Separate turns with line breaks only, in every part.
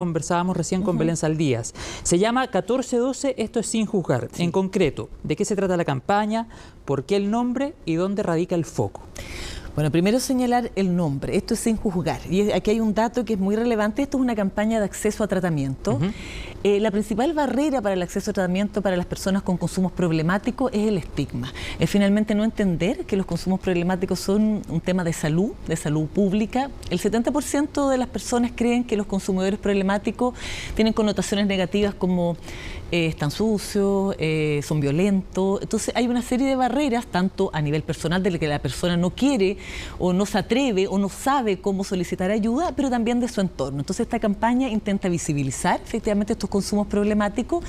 Conversábamos recién con Belén Saldías. Se llama 1412, esto es sin juzgar. En concreto, ¿de qué se trata la campaña? ¿Por qué el nombre? ¿Y dónde radica el foco?
Bueno, primero señalar el nombre, esto es sin juzgar. Y aquí hay un dato que es muy relevante, esto es una campaña de acceso a tratamiento. La principal barrera para el acceso a tratamiento para las personas con consumos problemáticos es el estigma. Es finalmente no entender que los consumos problemáticos son un tema de salud pública. El 70% de las personas creen que los consumidores problemáticos tienen connotaciones negativas como están sucios, son violentos. Entonces hay una serie de barreras, tanto a nivel personal, de que la persona no quiere o no se atreve o no sabe cómo solicitar ayuda, pero también de su entorno. Entonces esta campaña intenta visibilizar efectivamente estos consumos problemáticos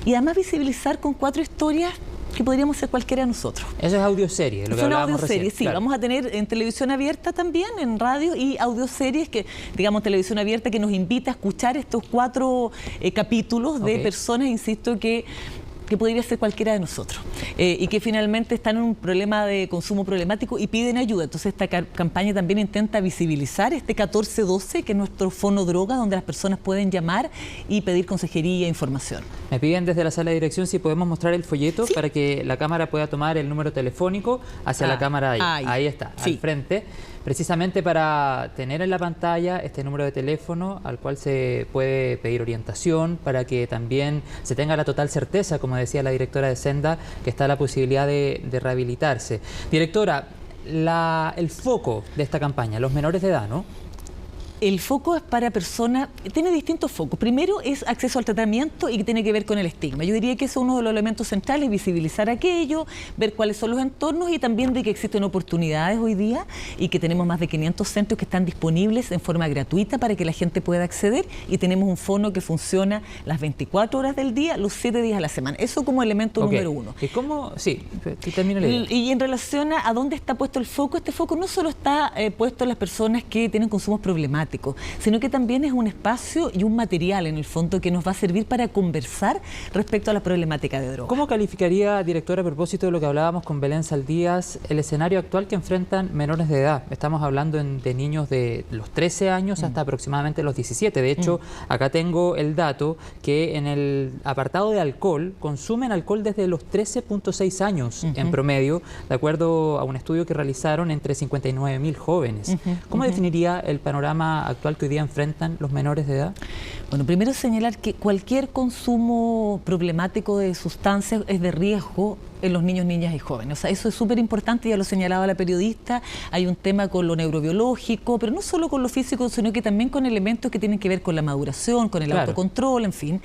y además visibilizar con 4 historias que podríamos ser cualquiera de nosotros.
Eso es audioserie, lo que hablábamos recién.
Sí,
claro.
Vamos a tener en televisión abierta también, en radio, y audioseries que, digamos, televisión abierta que nos invita a escuchar estos 4 capítulos de personas, insisto, que podría ser cualquiera de nosotros y que finalmente están en un problema de consumo problemático y piden ayuda. Entonces esta campaña también intenta visibilizar este 1412, que es nuestro fono droga, donde las personas pueden llamar y pedir consejería e información.
Me piden desde la sala de dirección si podemos mostrar el folleto para que la cámara pueda tomar el número telefónico hacia la cámara ahí está, al frente. Precisamente para tener en la pantalla este número de teléfono al cual se puede pedir orientación, para que también se tenga la total certeza, como decía la directora de Senda, que está la posibilidad de rehabilitarse. Directora, el foco de esta campaña, los menores de edad, ¿no?
El foco es para personas, tiene distintos focos. Primero es acceso al tratamiento y que tiene que ver con el estigma. Yo diría que eso es uno de los elementos centrales, visibilizar aquello, ver cuáles son los entornos y también de que existen oportunidades hoy día y que tenemos más de 500 centros que están disponibles en forma gratuita para que la gente pueda acceder, y tenemos un fono que funciona las 24 horas del día, los 7 días a la semana. Eso como elemento número 1.
¿Y cómo? Sí, termino la idea.
Y en relación a dónde está puesto el foco, este foco no solo está puesto en las personas que tienen consumos problemáticos, sino que también es un espacio y un material en el fondo que nos va a servir para conversar respecto a la problemática de drogas.
¿Cómo calificaría, directora, a propósito de lo que hablábamos con Belén Saldías, el escenario actual que enfrentan menores de edad? Estamos hablando de niños de los 13 años hasta aproximadamente los 17. De hecho, acá tengo el dato que en el apartado de alcohol, consumen alcohol desde los 13.6 años en promedio, de acuerdo a un estudio que realizaron entre 59.000 jóvenes. ¿Cómo definiría el panorama actual que hoy día enfrentan los menores de edad?
Bueno, primero señalar que cualquier consumo problemático de sustancias es de riesgo en los niños, niñas y jóvenes. O sea, eso es súper importante, ya lo señalaba la periodista. Hay un tema con lo neurobiológico, pero no solo con lo físico, sino que también con elementos que tienen que ver con la maduración, con el autocontrol, en fin.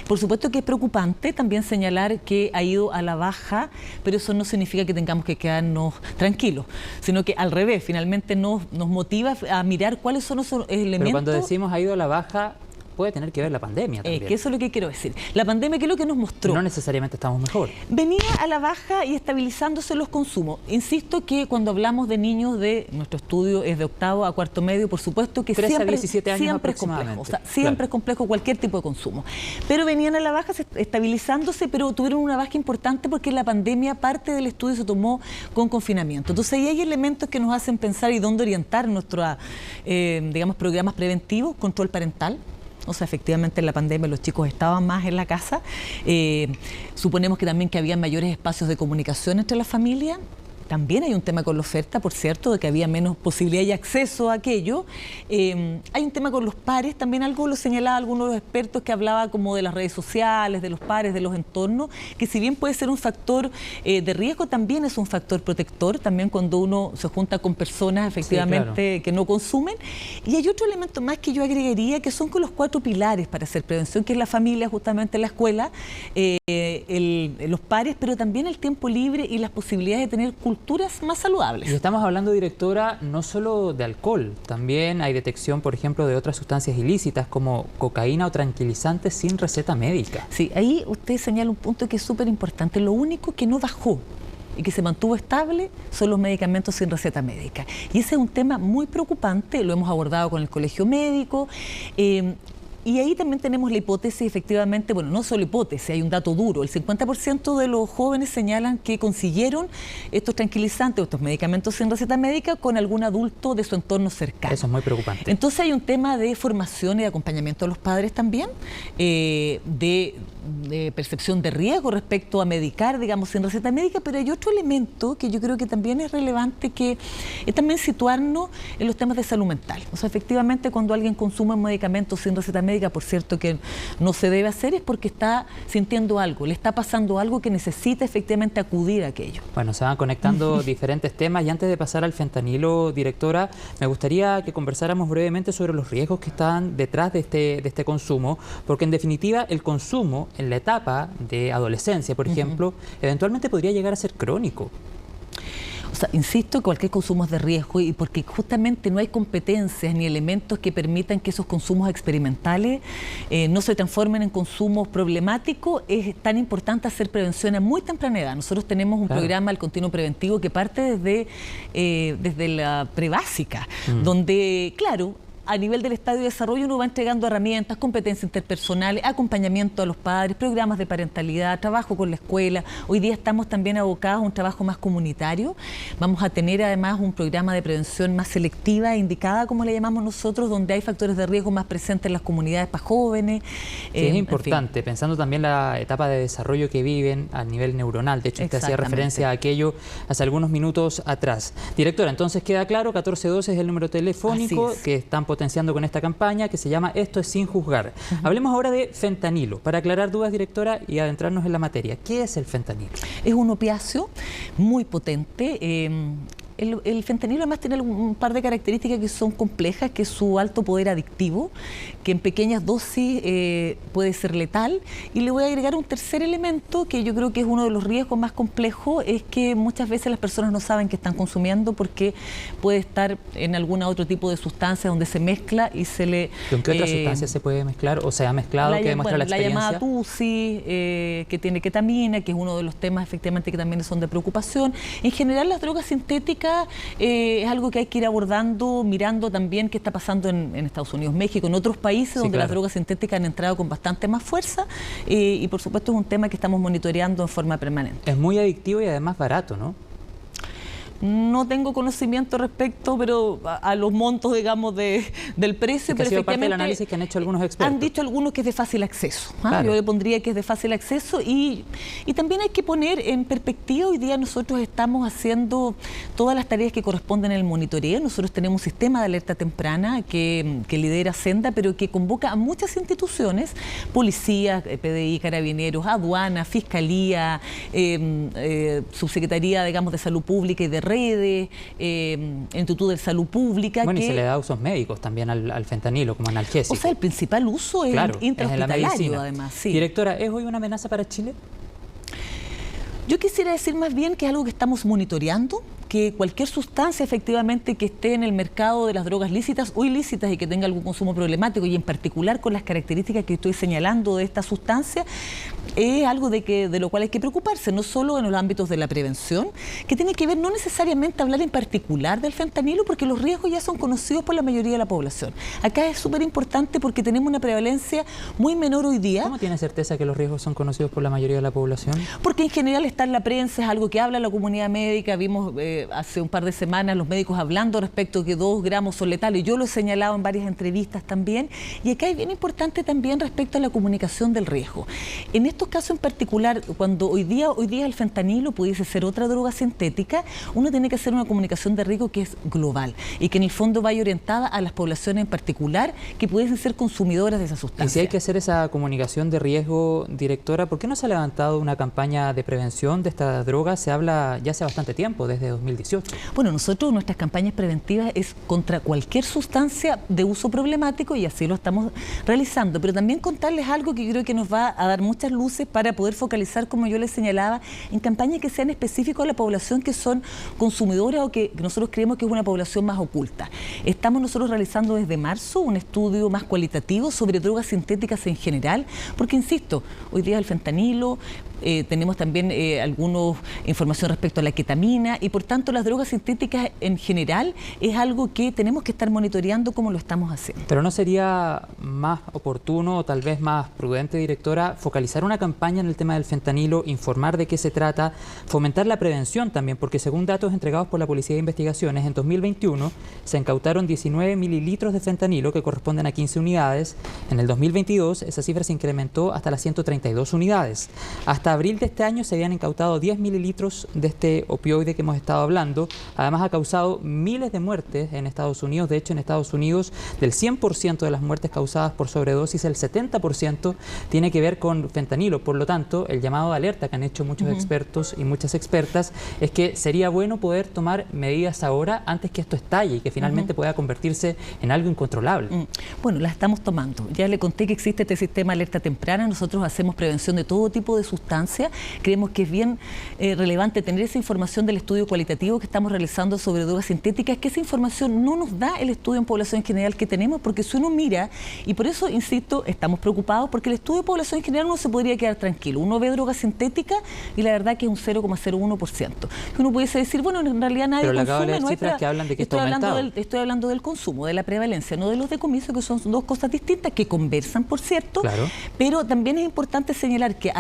Por supuesto que es preocupante también señalar que ha ido a la baja, pero eso no significa que tengamos que quedarnos tranquilos, sino que al revés, finalmente nos motiva a mirar cuáles son esos elementos.
Pero cuando decimos ha ido a la baja, puede tener que ver la pandemia también.
Que eso es lo que quiero decir. La pandemia, ¿qué es lo que nos mostró?
No necesariamente estamos mejor.
Venía a la baja y estabilizándose los consumos. Insisto que cuando hablamos de niños, nuestro estudio es de 8º a 4º medio, por supuesto que
13 a 17 años
siempre es complejo. O sea, siempre es complejo cualquier tipo de consumo. Pero venían a la baja estabilizándose, pero tuvieron una baja importante porque la pandemia, parte del estudio se tomó con confinamiento. Entonces ahí hay elementos que nos hacen pensar y dónde orientar nuestros, digamos, programas preventivos, control parental. O sea, efectivamente en la pandemia los chicos estaban más en la casa. Suponemos que también que había mayores espacios de comunicación entre las familias. También hay un tema con la oferta, por cierto, de que había menos posibilidad y acceso a aquello. Hay un tema con los pares, también algo lo señalaba algunos de los expertos que hablaba como de las redes sociales, de los pares, de los entornos, que si bien puede ser un factor de riesgo, también es un factor protector, también cuando uno se junta con personas efectivamente que no consumen. Y hay otro elemento más que yo agregaría, que son con los 4 pilares para hacer prevención, que es la familia, justamente la escuela, los pares, pero también el tiempo libre y las posibilidades de tener culturas más saludables.
Y estamos hablando, directora, no solo de alcohol, también hay detección, por ejemplo, de otras sustancias ilícitas como cocaína o tranquilizantes sin receta médica.
Sí, ahí usted señala un punto que es súper importante. Lo único que no bajó y que se mantuvo estable son los medicamentos sin receta médica. Y ese es un tema muy preocupante, lo hemos abordado con el Colegio Médico. Y ahí también tenemos la hipótesis, efectivamente, bueno, no solo hipótesis, hay un dato duro. El 50% de los jóvenes señalan que consiguieron estos tranquilizantes, estos medicamentos sin receta médica con algún adulto de su entorno cercano.
Eso es muy preocupante.
Entonces hay un tema de formación y de acompañamiento a los padres también, de percepción de riesgo respecto a medicar, digamos, sin receta médica, pero hay otro elemento que yo creo que también es relevante, que es también situarnos en los temas de salud mental. O sea, efectivamente, cuando alguien consume un medicamento sin receta médica, por cierto que no se debe hacer, es porque está sintiendo algo, le está pasando algo que necesita efectivamente acudir a aquello.
Bueno, se van conectando diferentes temas, y antes de pasar al fentanilo, directora, me gustaría que conversáramos brevemente sobre los riesgos que están detrás de este consumo, porque en definitiva el consumo en la etapa de adolescencia, por ejemplo, eventualmente podría llegar a ser crónico.
O sea, insisto, cualquier consumo es de riesgo, y porque justamente no hay competencias ni elementos que permitan que esos consumos experimentales no se transformen en consumos problemáticos. Es tan importante hacer prevención a muy temprana edad. Nosotros tenemos un programa, el Continuo Preventivo, que parte desde la prebásica, donde, claro, a nivel del estadio de desarrollo uno va entregando herramientas, competencias interpersonales, acompañamiento a los padres, programas de parentalidad, trabajo con la escuela. Hoy día estamos también abocados a un trabajo más comunitario. Vamos a tener además un programa de prevención más selectiva e indicada, como le llamamos nosotros, donde hay factores de riesgo más presentes en las comunidades para jóvenes.
Que es importante, en fin, pensando también la etapa de desarrollo que viven a nivel neuronal. De hecho, usted hacía referencia a aquello hace algunos minutos atrás. Directora, entonces queda claro, 1412 es el número telefónico que están potenciando con esta campaña que se llama Esto es sin juzgar. Hablemos ahora de fentanilo, para aclarar dudas, directora, y adentrarnos en la materia. ¿Qué es el fentanilo?
Es un opiáceo muy potente. El fentanilo además tiene un par de características que son complejas, que es su alto poder adictivo, que en pequeñas dosis puede ser letal. Y le voy a agregar un tercer elemento que yo creo que es uno de los riesgos más complejos, es que muchas veces las personas no saben que están consumiendo porque puede estar en algún otro tipo de sustancia donde se mezcla y se le...
¿Con qué otra sustancia se puede mezclar o se ha mezclado que demuestra la experiencia?
La llamada TUSI, que tiene ketamina, que es uno de los temas efectivamente que también son de preocupación. En general, las drogas sintéticas es algo que hay que ir abordando, mirando también qué está pasando en Estados Unidos, México, en otros países donde las drogas sintéticas han entrado con bastante más fuerza, y por supuesto es un tema que estamos monitoreando en forma permanente.
Es muy adictivo y además barato, ¿no?
No tengo conocimiento respecto, pero a los montos, digamos, del precio.
Pero ha sido parte del análisis que han hecho algunos expertos.
Han dicho algunos que es de fácil acceso.
Claro.
Yo le pondría que es de fácil acceso, y también hay que poner en perspectiva, hoy día nosotros estamos haciendo todas las tareas que corresponden al monitoreo. Nosotros tenemos un sistema de alerta temprana que lidera Senda, pero que convoca a muchas instituciones, policías, PDI, carabineros, aduana, fiscalía, subsecretaría, digamos, de salud pública y de redes, Instituto de Salud Pública.
Bueno, y se le da usos médicos también al fentanilo como analgésico.
O sea, el principal uso es intrahospitalario, además. Sí.
Directora, ¿es hoy una amenaza para Chile?
Yo quisiera decir más bien que es algo que estamos monitoreando, que cualquier sustancia efectivamente que esté en el mercado de las drogas lícitas o ilícitas y que tenga algún consumo problemático, y en particular con las características que estoy señalando de esta sustancia, es algo de lo cual hay que preocuparse, no solo en los ámbitos de la prevención, que tiene que ver no necesariamente hablar en particular del fentanilo, porque los riesgos ya son conocidos por la mayoría de la población. Acá es súper importante porque tenemos una prevalencia muy menor hoy día.
¿Cómo tiene certeza que los riesgos son conocidos por la mayoría de la población?
Porque en general está en la prensa, es algo que habla la comunidad médica. Vimos hace un par de semanas los médicos hablando respecto que 2 gramos son letales. Yo lo he señalado en varias entrevistas también. Y acá es bien importante también respecto a la comunicación del riesgo. En estos casos en particular, cuando hoy día el fentanilo pudiese ser otra droga sintética, uno tiene que hacer una comunicación de riesgo que es global y que en el fondo vaya orientada a las poblaciones en particular que pudiesen ser consumidoras de esa sustancia.
Y si hay que hacer esa comunicación de riesgo, directora, ¿por qué no se ha levantado una campaña de prevención de esta droga? Se habla ya hace bastante tiempo, desde 2018.
Bueno, nosotros, nuestras campañas preventivas es contra cualquier sustancia de uso problemático, y así lo estamos realizando, pero también contarles algo que creo que nos va a dar muchas luces para poder focalizar, como yo les señalaba, en campañas que sean específicas a la población que son consumidoras o que nosotros creemos que es una población más oculta. Estamos nosotros realizando desde marzo un estudio más cualitativo sobre drogas sintéticas en general, porque insisto, hoy día el fentanilo, tenemos también alguna información respecto a la ketamina, y por tanto tanto, las drogas sintéticas en general es algo que tenemos que estar monitoreando como lo estamos haciendo.
Pero ¿no sería más oportuno o tal vez más prudente, directora, focalizar una campaña en el tema del fentanilo, informar de qué se trata, fomentar la prevención también? Porque según datos entregados por la Policía de Investigaciones, en 2021 se incautaron 19 mililitros de fentanilo, que corresponden a 15 unidades. En el 2022 esa cifra se incrementó hasta las 132 unidades. Hasta abril de este año se habían incautado 10 mililitros de este opioide que hemos estado hablando. Además, ha causado miles de muertes en Estados Unidos. De hecho, en Estados Unidos, del 100% de las muertes causadas por sobredosis, el 70% tiene que ver con fentanilo. Por lo tanto, el llamado de alerta que han hecho muchos expertos y muchas expertas es que sería bueno poder tomar medidas ahora antes que esto estalle y que finalmente pueda convertirse en algo incontrolable.
Bueno, las estamos tomando. Ya le conté que existe este sistema de alerta temprana. Nosotros hacemos prevención de todo tipo de sustancias. Creemos que es bien relevante tener esa información del estudio cualitativo que estamos realizando sobre drogas sintéticas, que esa información no nos da el estudio en población general que tenemos, porque si uno mira, y por eso, insisto, estamos preocupados, porque el estudio de población general no se podría quedar tranquilo. Uno ve drogas sintéticas y la verdad que es un 0,01%. Uno pudiese decir, bueno, en realidad nadie
consume.
Pero
acabo de leer cifras que hablan de que
estoy hablando del consumo, de la prevalencia, no de los decomisos, que son dos cosas distintas que conversan, por cierto.
Claro.
Pero también es importante señalar que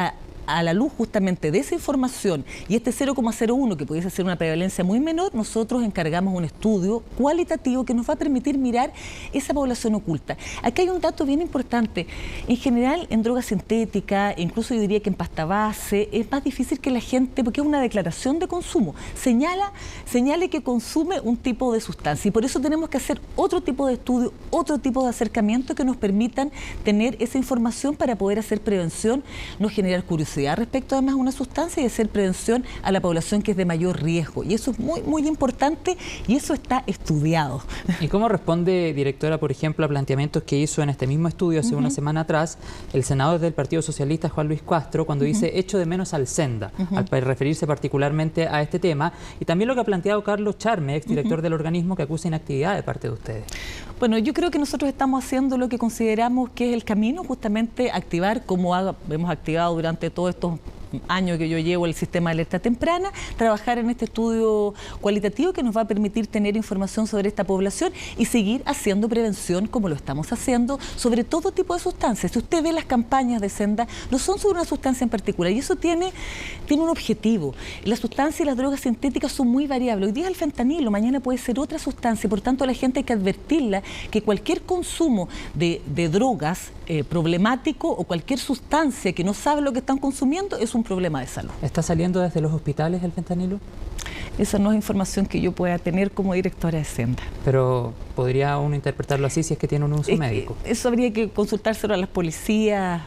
a la luz justamente de esa información y este 0,01 que pudiese ser una prevalencia muy menor, nosotros encargamos un estudio cualitativo que nos va a permitir mirar esa población oculta. Aquí hay un dato bien importante. En general, en drogas sintéticas, incluso yo diría que en pasta base, es más difícil que la gente, porque es una declaración de consumo, señale que consume un tipo de sustancia, y por eso tenemos que hacer otro tipo de estudio, otro tipo de acercamiento que nos permitan tener esa información para poder hacer prevención, no generar curiosidad respecto además a una sustancia y hacer prevención a la población que es de mayor riesgo. Y eso es muy, muy importante y eso está estudiado.
¿Y cómo responde, directora, por ejemplo, a planteamientos que hizo en este mismo estudio hace una semana atrás el senador del Partido Socialista, Juan Luis Castro, cuando dice echo de menos al Senda, al referirse particularmente a este tema, y también lo que ha planteado Carlos Charme, exdirector del organismo, que acusa inactividad de parte de ustedes?
Bueno, yo creo que nosotros estamos haciendo lo que consideramos que es el camino, justamente activar, como hemos activado durante todos estos años que yo llevo el sistema de alerta temprana, trabajar en este estudio cualitativo que nos va a permitir tener información sobre esta población y seguir haciendo prevención como lo estamos haciendo sobre todo tipo de sustancias. Si usted ve las campañas de Senda, no son sobre una sustancia en particular y eso tiene un objetivo. Las sustancias y las drogas sintéticas son muy variables. Hoy día es el fentanilo, mañana puede ser otra sustancia, por tanto a la gente hay que advertirla que cualquier consumo de drogas problemático o cualquier sustancia que no sabe lo que están consumiendo es un problema de salud.
¿Está saliendo desde los hospitales el fentanilo?
Esa no es información que yo pueda tener como directora de Senda.
Pero podría uno interpretarlo así si es que tiene un uso médico.
Eso habría que consultárselo a las policías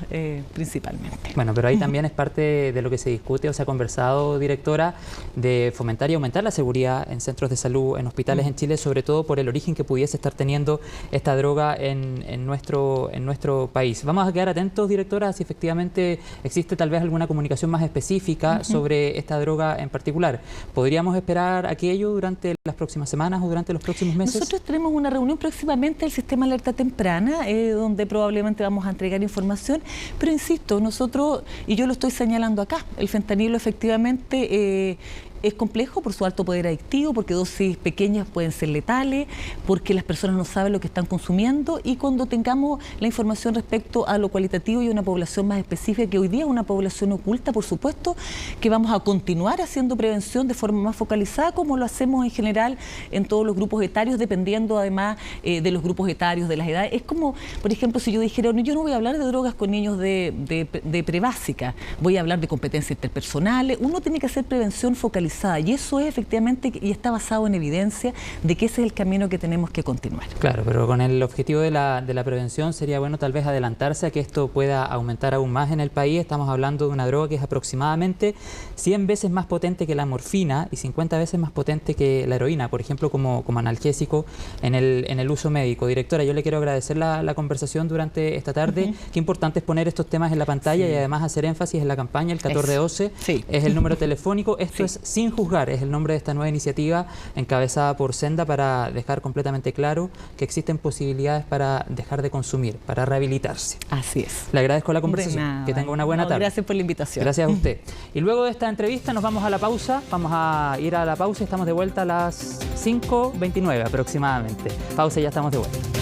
principalmente.
Bueno, pero ahí también es parte de lo que se discute o se ha conversado, directora, de fomentar y aumentar la seguridad en centros de salud, en hospitales en Chile, sobre todo por el origen que pudiese estar teniendo esta droga en nuestro país. Vamos a quedar atentos, directora, si efectivamente existe tal vez alguna comunicación más específica sobre esta droga en particular. ¿Podríamos esperar aquello durante las próximas semanas o durante los próximos meses?
Nosotros tenemos una reunión próximamente del sistema de alerta temprana, donde probablemente vamos a entregar información, pero insisto, nosotros, y yo lo estoy señalando acá, el fentanilo efectivamente es complejo por su alto poder adictivo, porque dosis pequeñas pueden ser letales, porque las personas no saben lo que están consumiendo, y cuando tengamos la información respecto a lo cualitativo y una población más específica, que hoy día es una población oculta, por supuesto, que vamos a continuar haciendo prevención de forma más focalizada, como lo hacemos en general en todos los grupos etarios, dependiendo además de los grupos etarios, de las edades. Es como, por ejemplo, si yo dijera, yo no voy a hablar de drogas con niños de prebásica, voy a hablar de competencias interpersonales. Uno tiene que hacer prevención focalizada, y eso es efectivamente, y está basado en evidencia de que ese es el camino que tenemos que continuar.
Claro, pero con el objetivo de la prevención sería bueno tal vez adelantarse a que esto pueda aumentar aún más en el país. Estamos hablando de una droga que es aproximadamente 100 veces más potente que la morfina y 50 veces más potente que la heroína, por ejemplo, como analgésico en el uso médico. Directora, yo le quiero agradecer la conversación durante esta tarde. Qué importante es poner estos temas en la pantalla y además hacer énfasis en la campaña. El 1412 es el número telefónico. Esto es sin Sin Juzgar es el nombre de esta nueva iniciativa encabezada por Senda para dejar completamente claro que existen posibilidades para dejar de consumir, para rehabilitarse.
Así es.
Le agradezco la conversación. Que tenga una buena tarde.
Gracias por la invitación.
Gracias a usted. Y luego de esta entrevista nos vamos a la pausa. Vamos a ir a la pausa y estamos de vuelta a las 5:29 aproximadamente. Pausa y ya estamos de vuelta.